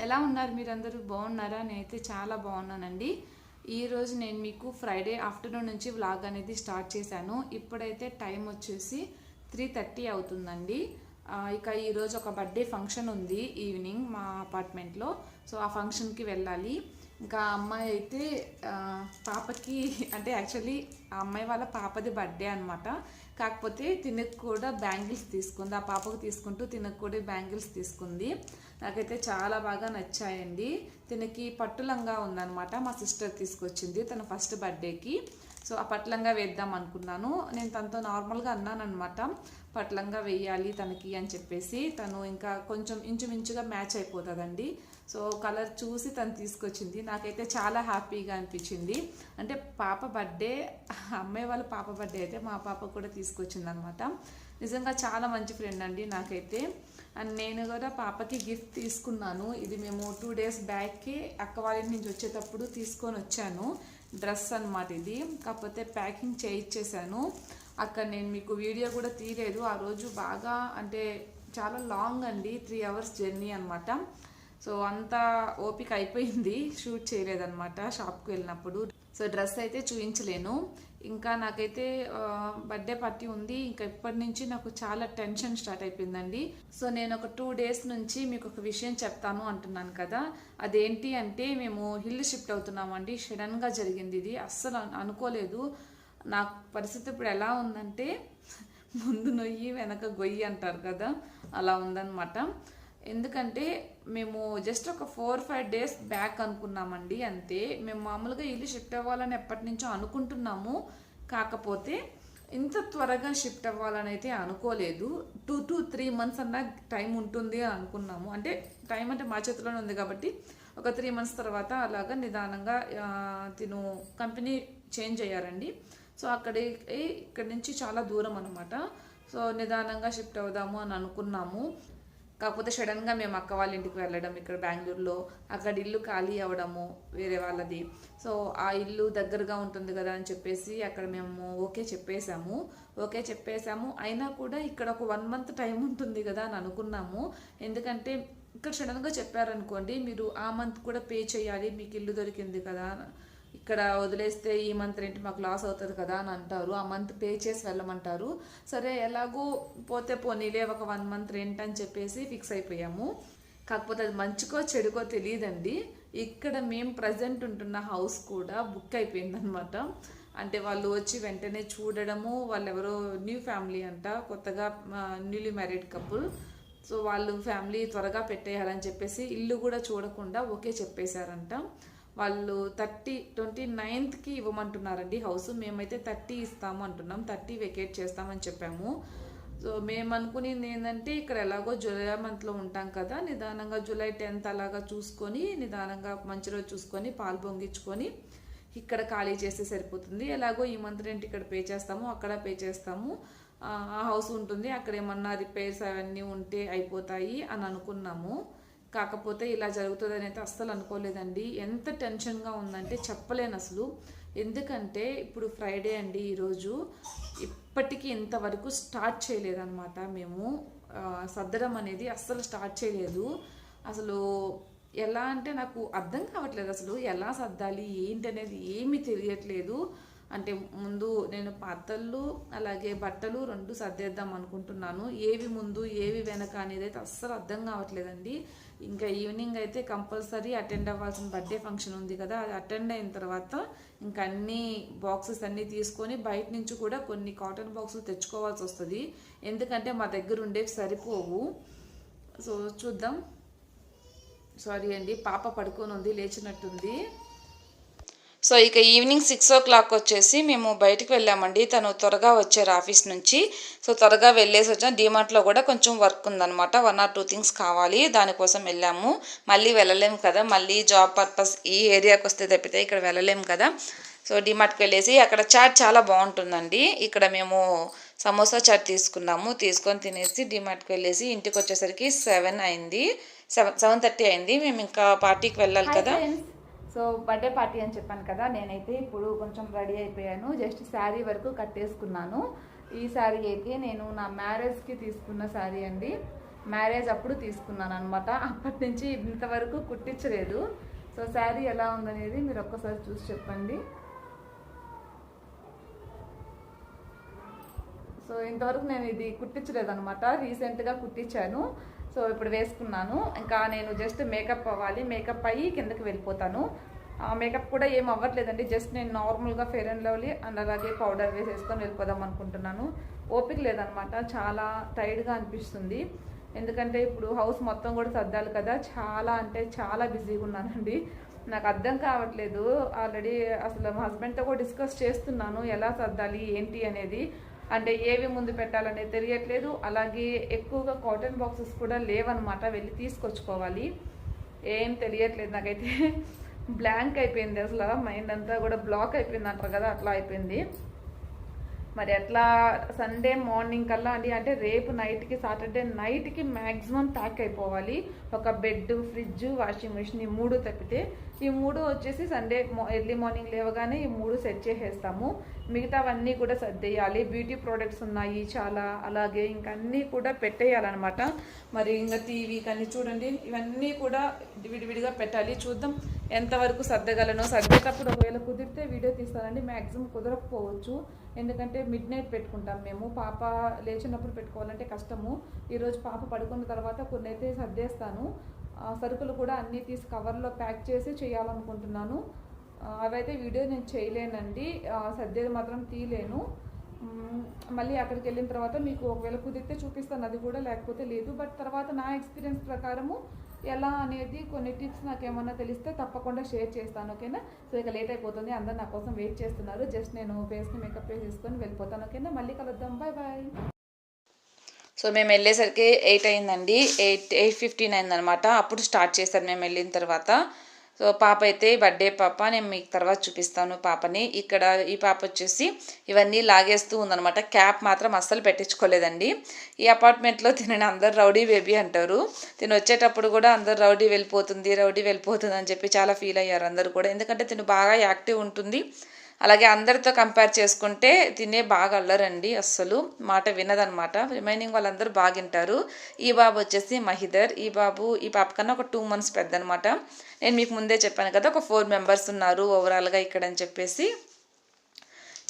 ఎలా ఉన్నారు మీరందరూ? బాగున్నారా? నేనైతే చాలా బాగున్నానండి. ఈరోజు నేను మీకు ఫ్రైడే ఆఫ్టర్నూన్ నుంచి వ్లాగ్ అనేది స్టార్ట్ చేశాను. ఇప్పుడైతే టైం వచ్చేసి 3:30 అవుతుందండి. ఇక ఈరోజు ఒక బర్త్డే ఫంక్షన్ ఉంది ఈవినింగ్ మా అపార్ట్మెంట్లో. సో ఆ ఫంక్షన్కి వెళ్ళాలి. ఇంకా అమ్మాయి అయితే పాపకి అంటే యాక్చువల్లీ ఆ అమ్మాయి వాళ్ళ పాపది బర్త్డే అనమాట. కాకపోతే తినకు కూడా బ్యాంగిల్స్ తీసుకుంది. ఆ పాపకు తీసుకుంటూ తినకు కూడా బ్యాంగిల్స్ తీసుకుంది. నాకైతే చాలా బాగా నచ్చాయండి. తినకి పట్టులంగా ఉందన్నమాట. మా సిస్టర్ తీసుకొచ్చింది తన ఫస్ట్ బర్త్డేకి. సో ఆ పట్లంగా వేద్దాం అనుకున్నాను. నేను తనతో నార్మల్గా అన్నాను అనమాట, పట్లంగా వేయాలి తనకి అని చెప్పేసి. తను ఇంకా కొంచెం ఇంచుమించుగా మ్యాచ్ అయిపోతుందండి. సో కలర్ చూసి తను తీసుకొచ్చింది. నాకైతే చాలా హ్యాపీగా అనిపించింది. అంటే పాప బర్త్డే, అమ్మాయి వాళ్ళ పాప బర్త్డే అయితే మా పాప కూడా తీసుకొచ్చింది అనమాట. నిజంగా చాలా మంచి ఫ్రెండ్ అండి నాకైతే. అండ్ నేను కూడా పాపకి గిఫ్ట్ తీసుకున్నాను. ఇది మేము 2 days బ్యాక్కి అక్క వాళ్ళ నుంచి వచ్చేటప్పుడు తీసుకొని వచ్చాను. డ్రెస్ అనమాట ఇది. కాకపోతే ప్యాకింగ్ చేయించేసాను. అక్కడ నేను మీకు వీడియో కూడా తీయలేదు. ఆ రోజు బాగా అంటే చాలా లాంగ్ అండి, 3 hours జర్నీ అనమాట. సో అంతా ఓపిక అయిపోయింది, షూట్ చేయలేదన్నమాట షాప్కి వెళ్ళినప్పుడు. సో డ్రెస్ అయితే చూపించలేను. ఇంకా నాకైతే బర్త్డే పార్టీ ఉంది. ఇంకా ఇప్పటి నుంచి నాకు చాలా టెన్షన్ స్టార్ట్ అయిపోయిందండి. సో నేను ఒక 2 days నుంచి మీకు ఒక విషయం చెప్తాను అంటున్నాను కదా. అదేంటి అంటే మేము హిల్ షిఫ్ట్ అవుతున్నామండి. సడన్గా జరిగింది ఇది. అస్సలు అనుకోలేదు. నా పరిస్థితి ఇప్పుడు ఎలా ఉందంటే ముందు నొయ్యి వెనక గొయ్యి అంటారు కదా, అలా ఉందన్నమాట. ఎందుకంటే మేము జస్ట్ ఒక 4-5 days బ్యాక్ అనుకున్నామండి అంతే. మేము మామూలుగా ఇల్లు షిఫ్ట్ అవ్వాలని ఎప్పటి నుంచో అనుకుంటున్నాము. కాకపోతే ఇంత త్వరగా షిఫ్ట్ అవ్వాలని అయితే అనుకోలేదు. 2 to 3 months అన్నా టైం ఉంటుంది అని అనుకున్నాము. అంటే టైం అంటే మా చేతిలోనే ఉంది కాబట్టి ఒక 3 months తర్వాత అలాగా నిదానంగా తిను కంపెనీ చేంజ్ అయ్యారండి. సో ఇక్కడి నుంచి చాలా దూరం అనమాట. సో నిదానంగా షిఫ్ట్ అవుదాము అని అనుకున్నాము. కాకపోతే సడన్గా మేము అక్క వాళ్ళ ఇంటికి వెళ్ళడం ఇక్కడ బెంగళూరులో, అక్కడ ఇల్లు ఖాళీ అవ్వడము వేరే వాళ్ళది. సో ఆ ఇల్లు దగ్గరగా ఉంటుంది కదా అని చెప్పేసి అక్కడ మేము ఓకే చెప్పేసాము. అయినా కూడా ఇక్కడ ఒక 1 month టైం ఉంటుంది కదా అని అనుకున్నాము. ఎందుకంటే ఇక్కడ సడన్గా చెప్పారనుకోండి, మీరు ఆ మంత్ కూడా పే చేయాలి, మీకు ఇల్లు దొరికింది కదా, ఇక్కడ వదిలేస్తే ఈ మంత్ రెంట్ మాకు లాస్ అవుతుంది కదా అని అంటారు. ఆ మంత్ పే చేసి వెళ్ళమంటారు. సరే ఎలాగో పోతే పోనీలే ఒక 1 month రెంట్ అని చెప్పేసి ఫిక్స్ అయిపోయాము. కాకపోతే అది మంచికో చెడుకో తెలియదండి. ఇక్కడ మేము ప్రజెంట్ ఉంటున్న హౌస్ కూడా బుక్ అయిపోయిందనమాట. అంటే వాళ్ళు వచ్చి వెంటనే చూడడము, వాళ్ళు ఎవరో న్యూ ఫ్యామిలీ అంట, కొత్తగా న్యూలీ మ్యారీడ్ కపుల్. సో వాళ్ళు ఫ్యామిలీ త్వరగా పెట్టేయాలని చెప్పేసి ఇల్లు కూడా చూడకుండా ఓకే చెప్పేశారంట. వాళ్ళు 29th ఇవ్వమంటున్నారండి హౌస్. మేమైతే 30 ఇస్తాము అంటున్నాం, 30 వెకేట్ చేస్తామని చెప్పాము. సో మేము అనుకునేది ఏంటంటే ఇక్కడ ఎలాగో జూలై మంత్లో ఉంటాం కదా, నిదానంగా July 10th అలాగా చూసుకొని నిదానంగా మంచి రోజు చూసుకొని పాలు పొంగించుకొని ఇక్కడ ఖాళీ చేస్తే సరిపోతుంది. ఎలాగో ఈ మంత్ రెంట్ ఇక్కడ పే చేస్తాము, అక్కడ పే చేస్తాము, ఆ హౌస్ ఉంటుంది. అక్కడ ఏమన్నా రిపేర్స్ అవన్నీ ఉంటే అయిపోతాయి అని అనుకున్నాము. కాకపోతే ఇలా జరుగుతుందని అయితే అస్సలు అనుకోలేదండి. ఎంత టెన్షన్గా ఉందంటే చెప్పలేను అసలు. ఎందుకంటే ఇప్పుడు ఫ్రైడే అండి ఈరోజు. ఇప్పటికీ ఇంతవరకు స్టార్ట్ చేయలేదన్నమాట. మేము సర్దడం అనేది అస్సలు స్టార్ట్ చేయలేదు. అసలు ఎలా అంటే నాకు అర్థం కావట్లేదు అసలు ఎలా సర్దాలి ఏంటి అనేది ఏమీ తెలియట్లేదు. అంటే ముందు నేను పాత్రలు అలాగే బట్టలు 2 సర్దేద్దాం అనుకుంటున్నాను. ఏవి ముందు ఏవి వెనక అనేది అయితే అస్సలు అర్థం కావట్లేదండి. ఇంకా ఈవినింగ్ అయితే కంపల్సరీ అటెండ్ అవ్వాల్సిన బర్త్డే ఫంక్షన్ ఉంది కదా, అది అటెండ్ అయిన తర్వాత ఇంకా అన్ని బాక్సెస్ అన్నీ తీసుకొని బయట నుంచి కూడా కొన్ని కాటన్ బాక్సులు తెచ్చుకోవాల్సి వస్తుంది. ఎందుకంటే మా దగ్గర ఉండేవి సరిపోవు. సో చూద్దాం. సారీ అండి, పాప పడుకొని ఉంది, లేచినట్టుంది. సో ఇక ఈవినింగ్ 6 o'clock వచ్చేసి మేము బయటకు వెళ్ళామండి. తను త్వరగా వచ్చారు ఆఫీస్ నుంచి. సో త్వరగా వెళ్ళేసి వచ్చాం. డిమార్ట్లో కూడా కొంచెం వర్క్ ఉందన్నమాట, 1 or 2 things కావాలి, దానికోసం వెళ్ళాము. మళ్ళీ వెళ్ళలేము కదా, మళ్ళీ జాబ్ పర్పస్ ఈ ఏరియాకి వస్తే తప్పితే ఇక్కడ వెళ్ళలేము కదా. సో డిమార్ట్కి వెళ్ళేసి అక్కడ చాట్ చాలా బాగుంటుందండి. ఇక్కడ మేము సమోసా చాట్ తీసుకొని తినేసి డిమార్ట్కి వెళ్ళేసి ఇంటికి వచ్చేసరికి 7:30 అయింది. మేము ఇంకా పార్టీకి వెళ్ళాలి కదా. సో బర్త్డే పార్టీ అని చెప్పాను కదా, నేనైతే ఇప్పుడు కొంచెం రెడీ అయిపోయాను. జస్ట్ శారీ వరకు కట్టేసుకున్నాను. ఈ శారీ అయితే నేను నా మ్యారేజ్కి తీసుకున్న శారీ అండి. మ్యారేజ్ అప్పుడు తీసుకున్నాను అనమాట. అప్పటి నుంచి ఇంతవరకు కుట్టించలేదు. సో శారీ ఎలా ఉందనేది మీరు ఒక్కసారి చూసి చెప్పండి. సో ఇంతవరకు నేను ఇది కుట్టించలేదు అనమాట, రీసెంట్గా కుట్టించాను. సో ఇప్పుడు వేసుకున్నాను. ఇంకా నేను జస్ట్ మేకప్ అవ్వాలి, మేకప్ అయ్యి కిందకి వెళ్ళిపోతాను. మేకప్ కూడా ఏం అవ్వట్లేదండి, జస్ట్ నేను నార్మల్గా ఫెయిర్ అండ్ లవ్లీ అండ్ అలాగే పౌడర్ వేసేసుకొని వెళ్ళిపోదాం అనుకుంటున్నాను. ఓపిక లేదనమాట, చాలా టైర్డ్గా అనిపిస్తుంది. ఎందుకంటే ఇప్పుడు హౌస్ మొత్తం కూడా సర్దాలి కదా, చాలా అంటే చాలా బిజీగా ఉన్నానండి. నాకు అర్థం కావట్లేదు. ఆల్రెడీ అసలు మా హస్బెండ్తో కూడా డిస్కస్ చేస్తున్నాను ఎలా సర్దాలి ఏంటి అనేది. అంటే ఏవి ముందు పెట్టాలనేది తెలియట్లేదు. అలాగే ఎక్కువగా కాటన్ బాక్సెస్ కూడా లేవన్నమాట, వెళ్ళి తీసుకొచ్చుకోవాలి. ఏం తెలియట్లేదు నాకైతే. బ్లాంక్ అయిపోయింది, అసలు మైండ్ అంతా కూడా బ్లాక్ అయిపోయింది అంటారు కదా, అట్లా అయిపోయింది. మరి ఎట్లా సండే మార్నింగ్ కల్లా అండి, అంటే రేపు నైట్కి సాటర్డే నైట్కి మ్యాక్సిమం ప్యాక్ అయిపోవాలి. ఒక బెడ్, ఫ్రిడ్జ్, వాషింగ్ మిషన్, ఈ 3 తప్పితే ఈ 3 వచ్చేసి సండే ఎర్లీ మార్నింగ్ లేవగానే ఈ 3 సెట్ చేసేస్తాము. మిగతావన్నీ కూడా సర్దేయాలి. బ్యూటీ ప్రోడక్ట్స్ ఉన్నాయి చాలా, అలాగే ఇంకా అన్నీ కూడా పెట్టేయాలన్నమాట. మరి ఇంకా టీవీ కానీ చూడండి, ఇవన్నీ కూడా విడివిడిగా పెట్టాలి. చూద్దాం ఎంతవరకు సర్దగలను. సర్దేటప్పుడు ఒకవేళ కుదిరితే వీడియో తీస్తానండి, మ్యాక్సిమం కుదరకపోవచ్చు. ఎందుకంటే మిడ్ నైట్ పెట్టుకుంటాం మేము, పాప లేచినప్పుడు పెట్టుకోవాలంటే కష్టము. ఈరోజు పాప పడుకున్న తర్వాత కొన్ని అయితే సర్దేస్తాను. సరుకులు కూడా అన్నీ తీసి కవర్లో ప్యాక్ చేసి చేయాలనుకుంటున్నాను. అవైతే వీడియో నేను చేయలేనండి, సర్దేది మాత్రం తీయలేను. మళ్ళీ అక్కడికి వెళ్ళిన తర్వాత మీకు ఒకవేళ కుదిరితే చూపిస్తాను, అది కూడా లేకపోతే లేదు. బట్ తర్వాత నా ఎక్స్పీరియన్స్ ప్రకారము ఎలా అనేది కొన్ని టిప్స్ నాకు ఏమన్నా తెలిస్తే తప్పకుండా షేర్ చేస్తాను, ఓకేనా. సో ఇక లేట్ అయిపోతుంది, అందరు నా కోసం వెయిట్ చేస్తున్నారు. జస్ట్ నేను ఫేస్ని మేకప్ వేసేసుకొని వెళ్ళిపోతాను, ఓకేనా. మళ్ళీ కలుద్దాం, బాయ్ బాయ్. సో మేము వెళ్ళేసరికి 8 అయిందండి, 8:15 అయిందనమాట. అప్పుడు స్టార్ట్ చేశాను మేము వెళ్ళిన తర్వాత. సో పాప అయితే బర్త్డే పాప, నేను మీకు తర్వాత చూపిస్తాను పాపని. ఇక్కడ ఈ పాప వచ్చేసి ఇవన్నీ లాగేస్తూ ఉందనమాట. క్యాప్ మాత్రం అస్సలు పెట్టించుకోలేదండి. ఈ అపార్ట్మెంట్లో తినని అందరు రౌడీ బేబీ అంటారు. తిను వచ్చేటప్పుడు కూడా అందరు రౌడీ వెళ్ళిపోతుంది అని చెప్పి చాలా ఫీల్ అయ్యారు అందరు కూడా. ఎందుకంటే తిను బాగా యాక్టివ్ ఉంటుంది. అలాగే అందరితో కంపేర్ చేసుకుంటే తినే బాగా అల్లరండి, అస్సలు మాట వినదనమాట. రిమైనింగ్ వాళ్ళందరూ బాగా వింటారు. ఈ బాబు వచ్చేసి మహిదర్. ఈ పాప కన్నా ఒక 2 months పెద్ద అనమాట. నేను మీకు ముందే చెప్పాను కదా, ఒక 4 members ఉన్నారు ఓవరాల్గా ఇక్కడ అని చెప్పేసి.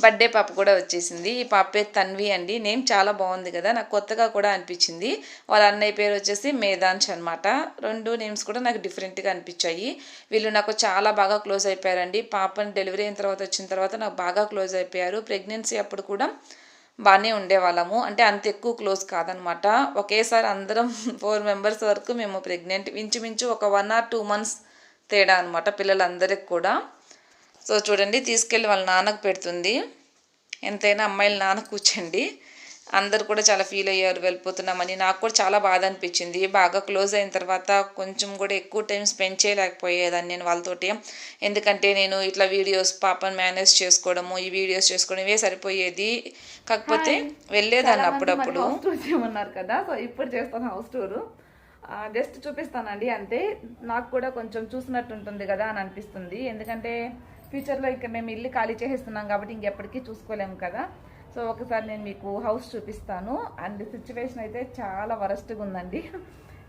బర్త్డే పాప కూడా వచ్చేసింది. ఈ పాప పేరు తన్వి అండి. నేమ్ చాలా బాగుంది కదా, నాకు కొత్తగా కూడా అనిపించింది. వాళ్ళ అన్నయ్య పేరు వచ్చేసి మేధాంశ్ అనమాట. 2 నేమ్స్ కూడా నాకు డిఫరెంట్గా అనిపించాయి. వీళ్ళు నాకు చాలా బాగా క్లోజ్ అయిపోయారండి. పాపని డెలివరీ అయిన తర్వాత వచ్చిన తర్వాత నాకు బాగా క్లోజ్ అయిపోయారు. ప్రెగ్నెన్సీ అప్పుడు కూడా బాగానే ఉండేవాళ్ళము, అంటే అంత ఎక్కువ క్లోజ్ కాదనమాట. ఒకేసారి అందరం 4 members వరకు మేము ప్రెగ్నెంట్, ఇంచుమించు ఒక 1 or 2 months తేడా అనమాట పిల్లలందరికి కూడా. సో చూడండి, తీసుకెళ్ళి వాళ్ళ నాన్నకు పెడుతుంది. ఎంతైనా అమ్మాయిల నాన్న కూర్చోండి. అందరు కూడా చాలా ఫీల్ అయ్యారు వెళ్ళిపోతున్నామని. నాకు కూడా చాలా బాధ అనిపించింది. బాగా క్లోజ్ అయిన తర్వాత కొంచెం కూడా ఎక్కువ టైం స్పెండ్ చేయలేకపోయేదాన్ని నేను వాళ్ళతోటి. ఎందుకంటే నేను ఇట్లా వీడియోస్ పాపను మేనేజ్ చేసుకోవడము, ఈ వీడియోస్ చేసుకోవడం ఇవే సరిపోయేది. కాకపోతే వెళ్ళేదాన్ని అప్పుడప్పుడు. ఉన్నారు కదా, సో ఇప్పుడు చేస్తాను హౌస్ టూరు. జస్ట్ చూపిస్తానండి అంతే. నాకు కూడా కొంచెం చూసినట్టు ఉంటుంది కదా అని అనిపిస్తుంది. ఎందుకంటే ఫ్యూచర్లో ఇంకా మేము ఇల్లు ఖాళీ చేసేస్తున్నాం కాబట్టి ఇంకెప్పటికీ చూసుకోలేము కదా. సో ఒకసారి నేను మీకు హౌస్ చూపిస్తాను. అండ్ సిచ్యువేషన్ అయితే చాలా వరస్ట్గా ఉందండి.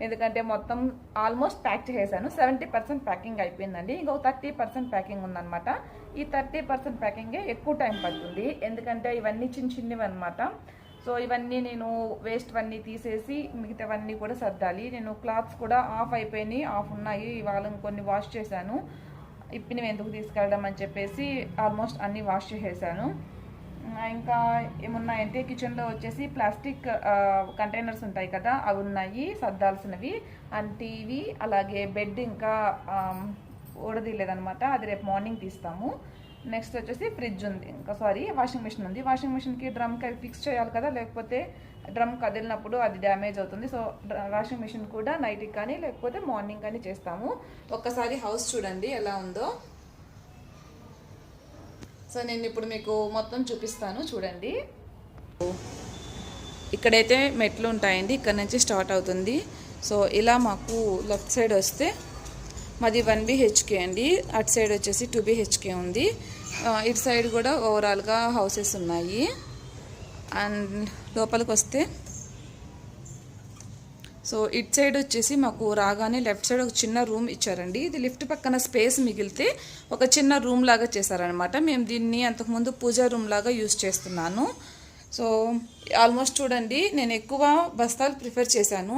ఎందుకంటే మొత్తం ఆల్మోస్ట్ ప్యాక్ చేసేసాను. 70% ప్యాకింగ్ అయిపోయిందండి. ఇంకొక 30% ప్యాకింగ్ ఉందన్నమాట. ఈ 30% ప్యాకింగే ఎక్కువ టైం పడుతుంది. ఎందుకంటే ఇవన్నీ చిన్నవి అనమాట. సో ఇవన్నీ నేను వేస్ట్వన్నీ తీసేసి మిగతావన్నీ కూడా సర్దాలి. నేను క్లాత్స్ కూడా ఆఫ్ అయిపోయినాయి, ఆఫ్ ఉన్నాయి. ఇవాళ కొన్ని వాష్ చేశాను. ఇప్పినవి ఎందుకు తీసుకెళ్ళడం అని చెప్పేసి ఆల్మోస్ట్ అన్నీ వాష్ చేసేసాను. ఇంకా ఏమున్నాయంటే కిచెన్లో వచ్చేసి ప్లాస్టిక్ కంటైనర్స్ ఉంటాయి కదా, అవి ఉన్నాయి సర్దాల్సినవి. అండ్ టీవీ, అలాగే బెడ్ ఇంకా ఊడదీయలేదనమాట, అది రేపు మార్నింగ్ తీస్తాము. నెక్స్ట్ వచ్చేసి ఫ్రిడ్జ్ ఉంది, ఇంకా వాషింగ్ మిషన్ ఉంది. వాషింగ్ మిషన్కి డ్రమ్కి అవి ఫిక్స్ చేయాలి కదా, లేకపోతే డ్రమ్ కదిలినప్పుడు అది డ్యామేజ్ అవుతుంది. సో వాషింగ్ మిషన్ కూడా నైట్కి కానీ లేకపోతే మార్నింగ్ కానీ చేస్తాము. ఒక్కసారి హౌస్ చూడండి ఎలా ఉందో. సో నేను ఇప్పుడు మీకు మొత్తం చూపిస్తాను చూడండి. ఇక్కడైతే మెట్లు ఉంటాయండి, ఇక్కడ నుంచి స్టార్ట్ అవుతుంది. సో ఇలా మాకు లెఫ్ట్ సైడ్ వస్తే మాది 1 BHK అండి, అటు సైడ్ వచ్చేసి 2 BHK ఉంది. ఇటు సైడ్ కూడా ఓవరాల్గా హౌసెస్ ఉన్నాయి. అండ్ లోపలికి వస్తే సో ఇటు సైడ్ వచ్చేసి మాకు రాగానే లెఫ్ట్ సైడ్ ఒక చిన్న రూమ్ ఇచ్చారండి. ఇది లిఫ్ట్ పక్కన స్పేస్ మిగిలితే ఒక చిన్న రూమ్ లాగా చేశారనమాట. మేము దీన్ని అంతకుముందు పూజా రూమ్ లాగా యూజ్ చేస్తున్నాను. సో ఆల్మోస్ట్ చూడండి, నేను ఎక్కువ బస్తాలు ప్రిఫర్ చేశాను.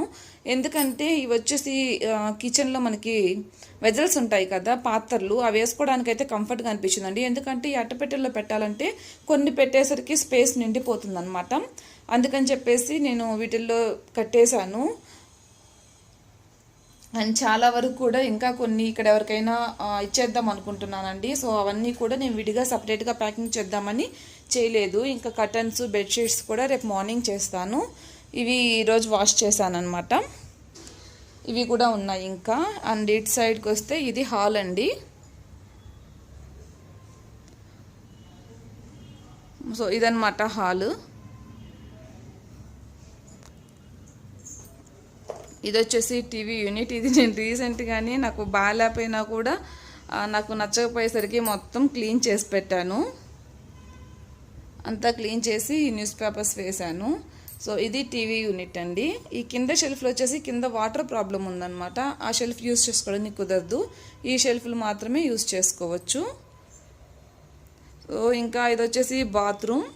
ఎందుకంటే ఇవి వచ్చేసి కిచెన్లో మనకి వెజల్స్ ఉంటాయి కదా, పాత్రలు, అవి వేసుకోవడానికైతే కంఫర్ట్గా అనిపించిందండి. ఎందుకంటే ఈ అట్టపెట్టెల్లో పెట్టాలంటే కొన్ని పెట్టేసరికి స్పేస్ నిండిపోతుంది అనమాట. అందుకని చెప్పేసి నేను వీటిల్లో కట్టేశాను. అండ్ చాలా వరకు కూడా ఇంకా కొన్ని ఇక్కడ ఎవరికైనా ఇచ్చేద్దాం అనుకుంటున్నానండి. సో అవన్నీ కూడా నేను విడిగా సపరేట్గా ప్యాకింగ్ చేద్దామని చేయలేదు. ఇంకా కర్టన్స్, బెడ్షీట్స్ కూడా రేపు మార్నింగ్ చేస్తాను. ఇవి ఈరోజు వాష్ చేశాను అనమాట. ఇవి కూడా ఉన్నాయి ఇంకా. అండ్ ఇటు సైడ్కి వస్తే ఇది హాల్ అండి. సో ఇదన్నమాట హాల్. ఇది వచ్చేసి టీవీ యూనిట్. ఇది నేను రీసెంట్గానే నాకు బాగాలేకపోయినా కూడా నాకు నచ్చకపోయేసరికి మొత్తం క్లీన్ చేసి పెట్టాను. అంతా క్లీన్ చేసి న్యూస్ పేపర్స్ వేశాను. సో ఇది టీవీ యూనిట్ అండి. ఈ కింద షెల్ఫ్లో వచ్చేసి కింద వాటర్ ప్రాబ్లం ఉందన్నమాట. ఆ షెల్ఫ్ యూజ్ చేసుకోవడానికి కుదరదు. ఈ షెల్ఫ్లు మాత్రమే యూజ్ చేసుకోవచ్చు. సో ఇంకా ఇది వచ్చేసి బాత్రూమ్.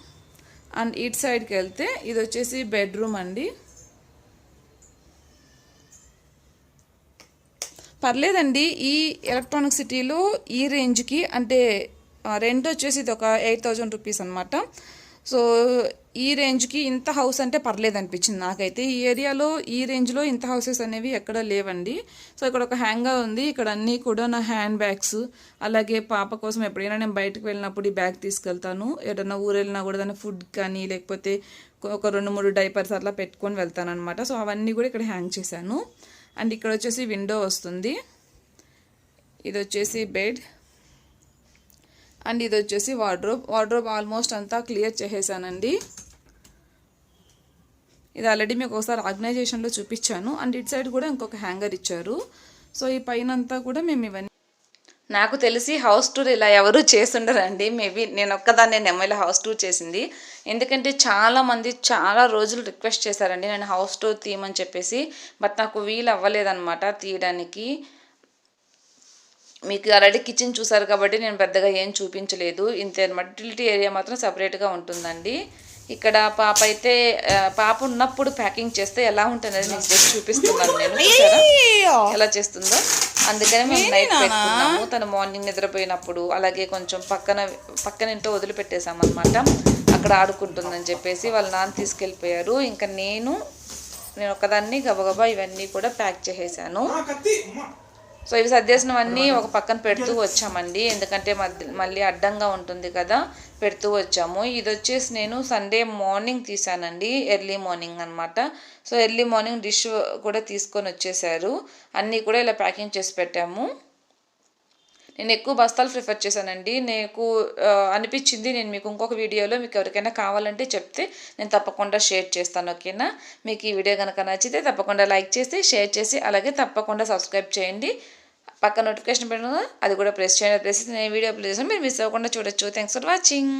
అండ్ ఇటు సైడ్కి వెళ్తే ఇది వచ్చేసి బెడ్రూమ్ అండి. పర్లేదండి. ఈ ఎలక్ట్రానిక్ సిటీలో ఈ రేంజ్కి అంటే రెంట్ వచ్చేసి ఇది ఒక 8,000 రూపీస్ అనమాట. సో ఈ రేంజ్కి ఇంత హౌస్ అంటే పర్లేదు అనిపించింది నాకైతే. ఈ ఏరియాలో ఈ రేంజ్లో ఇంత హౌసెస్ అనేవి ఎక్కడ లేవండి. సో ఇక్కడ ఒక హ్యాంగర్ ఉంది. ఇక్కడ అన్నీ కూడా నా హ్యాండ్ బ్యాగ్స్, అలాగే పాప కోసం ఎప్పుడైనా నేను బయటకు వెళ్ళినప్పుడు ఈ బ్యాగ్ తీసుకెళ్తాను. ఏదైనా ఊరు వెళ్ళినా కూడా దాని ఫుడ్ కానీ లేకపోతే ఒక 2-3 డైపర్స్ అట్లా పెట్టుకొని వెళ్తాను అనమాట. సో అవన్నీ కూడా ఇక్కడ హ్యాంగ్ చేశాను. అండ్ ఇక్కడ వచ్చేసి విండో వస్తుంది. ఇది వచ్చేసి బెడ్. అండ్ ఇది వచ్చేసి వార్డ్రోబ్ ఆల్మోస్ట్ అంతా క్లియర్ చేసేసానండి. ఇది ఆల్రెడీ మీకు ఒకసారి ఆర్గనైజేషన్లో చూపించాను. అండ్ ఇటు సైడ్ కూడా ఇంకొక హ్యాంగర్ ఇచ్చారు. సో ఈ పైన అంతా కూడా మేము ఇవన్నీ, నాకు తెలిసి హౌస్ టూర్ ఇలా ఎవరు చేస్తుండరండి. మేబీ నేను ఒక్కదాన్నే నెమ్మదిలో హౌస్ టూర్ చేసింది. ఎందుకంటే చాలామంది చాలా రోజులు రిక్వెస్ట్ చేశారండి నేను హౌస్ టూర్ తీయమని చెప్పేసి. బట్ నాకు వీలు అవ్వలేదన్నమాట తీయడానికి. మీకు ఆల్రెడీ కిచెన్ చూసారు కాబట్టి నేను పెద్దగా ఏం చూపించలేదు. ఇంతే అనమాట. యూటిలిటీ ఏరియా మాత్రం సపరేట్గా ఉంటుందండి. ఇక్కడ పాప అయితే పాప ఉన్నప్పుడు ప్యాకింగ్ చేస్తే ఎలా ఉంటుంది మీకు జస్ట్ చూపిస్తున్నాను నేను. చూసారా ఎలా చేస్తుందో. అందుకనే మేము నైట్ పెట్టుకున్నాము. తను మార్నింగ్ నిద్రపోయినప్పుడు, అలాగే కొంచెం పక్కన ఇంట్లో వదిలిపెట్టేసామన్నమాట. అక్కడ ఆడుకుంటుందని చెప్పేసి వాళ్ళ నాన్న తీసుకెళ్ళిపోయారు. ఇంకా నేను ఒక్కదాన్ని గబగబా ఇవన్నీ కూడా ప్యాక్ చేసేసాను. సో ఇవి సర్దేసినవన్నీ ఒక పక్కన పెడుతూ వచ్చామండి. ఎందుకంటే మళ్ళీ అడ్డంగా ఉంటుంది కదా, పెడుతూ వచ్చాము. ఇది వచ్చేసి నేను సండే మార్నింగ్ తీసానండి, ఎర్లీ మార్నింగ్ అనమాట. సో ఎర్లీ మార్నింగ్ డిష్ కూడా తీసుకొని వచ్చేసారు. అన్నీ కూడా ఇలా ప్యాకింగ్ చేసి పెట్టాము. నేను ఎక్కువ బస్తాలు ప్రిఫర్ చేశానండి. నాకు అనిపించింది నేను మీకు ఇంకొక వీడియోలో మీకు ఎవరికైనా కావాలంటే చెప్తే నేను తప్పకుండా షేర్ చేస్తాను. ఓకేనా? మీకు ఈ వీడియో కనుక నచ్చితే తప్పకుండా లైక్ చేసి షేర్ చేసి అలాగే తప్పకుండా సబ్స్క్రైబ్ చేయండి. పక్క నోటిఫికేషన్ పెట్టిన అది కూడా ప్రెస్ చేయండి. ప్రెస్ నేను వీడియో అప్లోడ్ చేస్తాను, మీరు మిస్ అవ్వకుండా చూడొచ్చు. Thanks for watching.